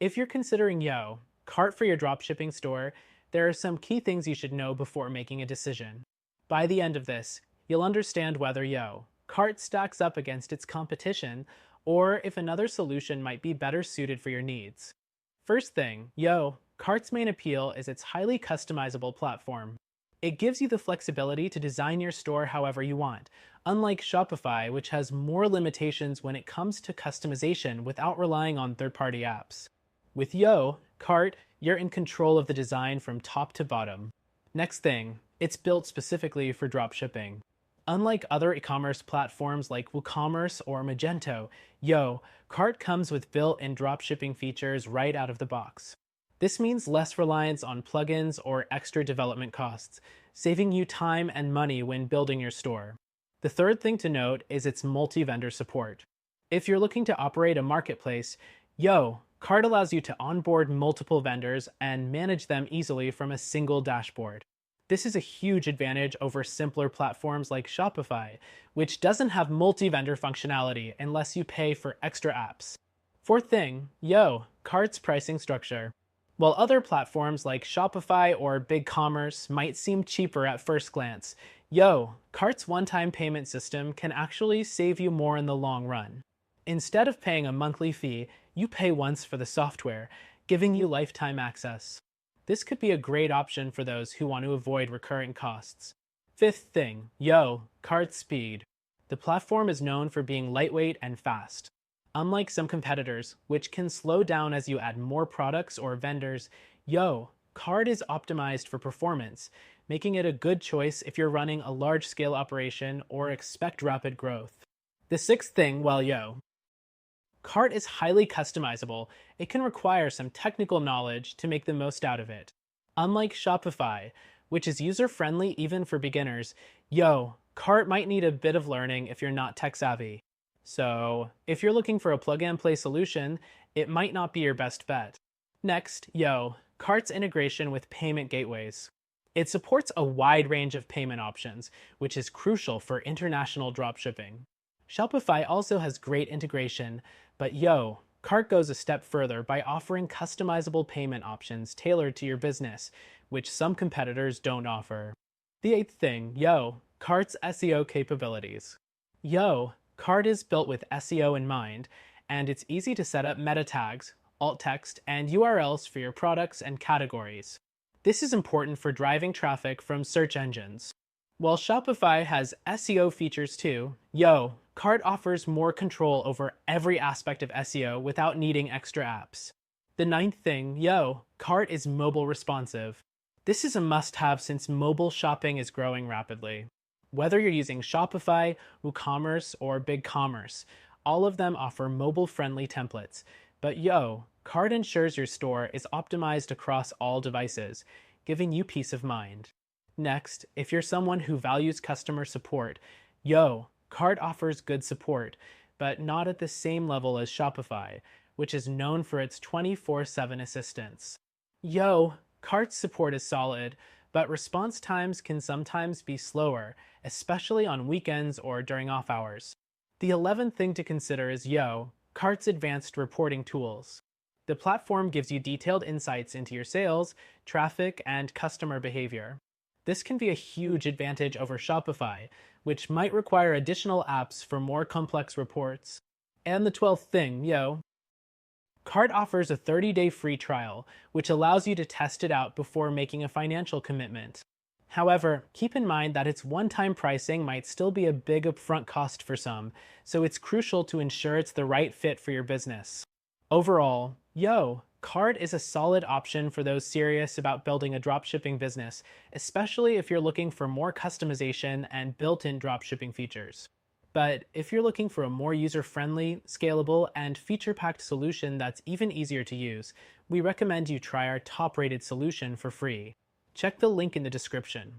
If you're considering Kart for your dropshipping store, there are some key things you should know before making a decision. By the end of this, you'll understand whether Kart stacks up against its competition or if another solution might be better suited for your needs. First thing, Kart's main appeal is its highly customizable platform. It gives you the flexibility to design your store however you want, unlike Shopify, which has more limitations when it comes to customization without relying on third-party apps. With Kart, you're in control of the design from top to bottom. Next thing, it's built specifically for dropshipping. Unlike other e-commerce platforms like WooCommerce or Magento, Kart comes with built-in dropshipping features right out of the box. This means less reliance on plugins or extra development costs, saving you time and money when building your store. The third thing to note is its multi-vendor support. If you're looking to operate a marketplace, Kart allows you to onboard multiple vendors and manage them easily from a single dashboard. This is a huge advantage over simpler platforms like Shopify, which doesn't have multi-vendor functionality unless you pay for extra apps. Fourth thing, Kart's pricing structure. While other platforms like Shopify or BigCommerce might seem cheaper at first glance, Kart's one-time payment system can actually save you more in the long run. Instead of paying a monthly fee, you pay once for the software, giving you lifetime access. This could be a great option for those who want to avoid recurring costs. Fifth thing, Kart's speed. The platform is known for being lightweight and fast. Unlike some competitors, which can slow down as you add more products or vendors, Kart is optimized for performance, making it a good choice if you're running a large-scale operation or expect rapid growth. The sixth thing, Kart is highly customizable. It can require some technical knowledge to make the most out of it. Unlike Shopify, which is user-friendly even for beginners, Kart might need a bit of learning if you're not tech-savvy. So, if you're looking for a plug-and-play solution, it might not be your best bet. Next, Kart's integration with payment gateways. It supports a wide range of payment options, which is crucial for international dropshipping. Shopify also has great integration, but Kart goes a step further by offering customizable payment options tailored to your business, which some competitors don't offer. The eighth thing, Kart's SEO capabilities. Kart is built with SEO in mind, and it's easy to set up meta tags, alt text, and URLs for your products and categories. This is important for driving traffic from search engines. While Shopify has SEO features too, Kart offers more control over every aspect of SEO without needing extra apps. The ninth thing, Kart is mobile responsive. This is a must-have since mobile shopping is growing rapidly. Whether you're using Shopify, WooCommerce, or BigCommerce, all of them offer mobile-friendly templates. But Kart ensures your store is optimized across all devices, giving you peace of mind. Next, if you're someone who values customer support, Kart offers good support, but not at the same level as Shopify, which is known for its 24/7 assistance. Kart's support is solid, but response times can sometimes be slower, especially on weekends or during off hours. The 11th thing to consider is Kart's advanced reporting tools. The platform gives you detailed insights into your sales, traffic, and customer behavior. This can be a huge advantage over Shopify, which might require additional apps for more complex reports. And the 12th thing, Kart offers a 30-day free trial, which allows you to test it out before making a financial commitment. However, keep in mind that its one-time pricing might still be a big upfront cost for some, so it's crucial to ensure it's the right fit for your business. Overall, Kart is a solid option for those serious about building a dropshipping business, especially if you're looking for more customization and built-in dropshipping features. But if you're looking for a more user-friendly, scalable, and feature-packed solution that's even easier to use, we recommend you try our top-rated solution for free. Check the link in the description.